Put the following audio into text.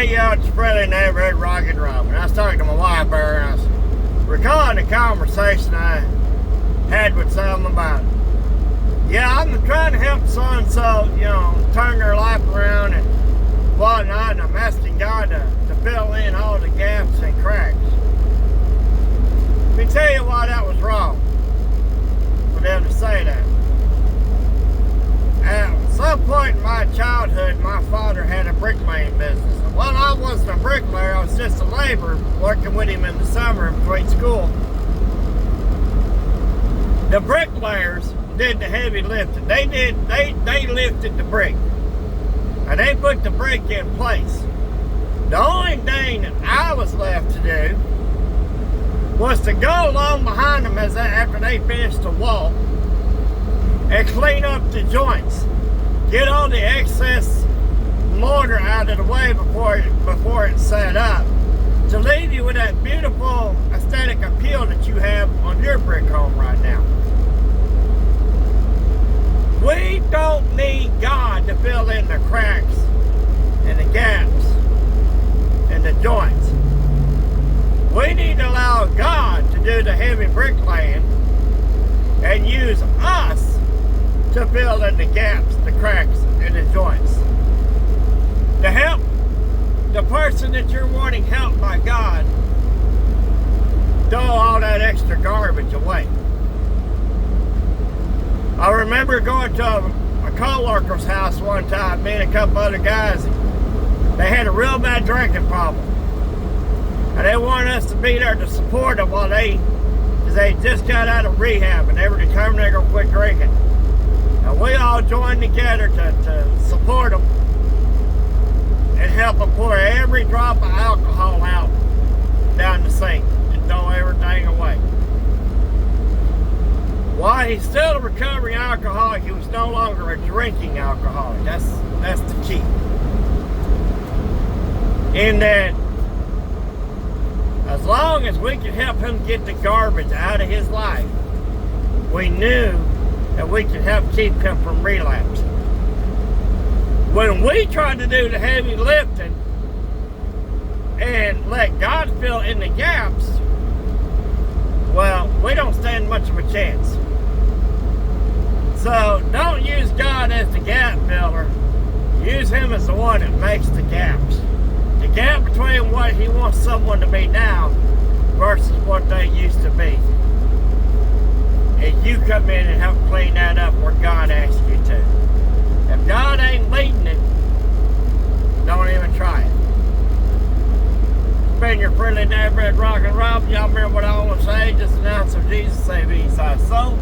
Hey, y'all, it's Friday neighborhood Rock and Robin. I was talking to my wife there, and I was recalling a conversation I had with someone about, yeah, I'm trying to help so-and-so, turn their life around and whatnot, and I'm asking God to fill in all the gaps and cracks. Let me tell you why that was wrong for them to say that. At some point in my childhood, my father had a bricklaying business. And while I wasn't a bricklayer, I was just a laborer working with him in the summer in between school. The bricklayers did the heavy lifting. They lifted the brick. And they put the brick in place. The only thing that I was left to do was to go along behind them after they finished the wall and clean up the joints. Get all the excess mortar out of the way before it's set up, to leave you with that beautiful aesthetic appeal that you have on your brick home right now. We don't need God to fill in the cracks and the gaps and the joints. We need to allow God to do the heavy bricklaying and use us to fill in the gaps, the cracks, and the joints. To help the person that you're wanting help by God throw all that extra garbage away. I remember going to a co-worker's house one time, me and a couple other guys. They had a real bad drinking problem. And they wanted us to be there to support them because they just got out of rehab and they were determined they were going to quit drinking. And we all joined together to support them and help them pour every drop of alcohol out down the sink and throw everything away. While he's still a recovering alcoholic, he was no longer a drinking alcoholic. That's the key. In that, as long as we could help him get the garbage out of his life, we knew that we could help keep him from relapsing. When we try to do the heavy lifting and let God fill in the gaps, well, we don't stand much of a chance. So don't use God as the gap filler. Use Him as the one that makes the gaps. The gap between what He wants someone to be now versus what they used to be. And you come in and help clean that up where God asked you to. If God ain't leading it, don't even try it. Been your friendly neighborhood Rock and Rob. Y'all remember what I want to say? Just announce of Jesus, save East Side Soul.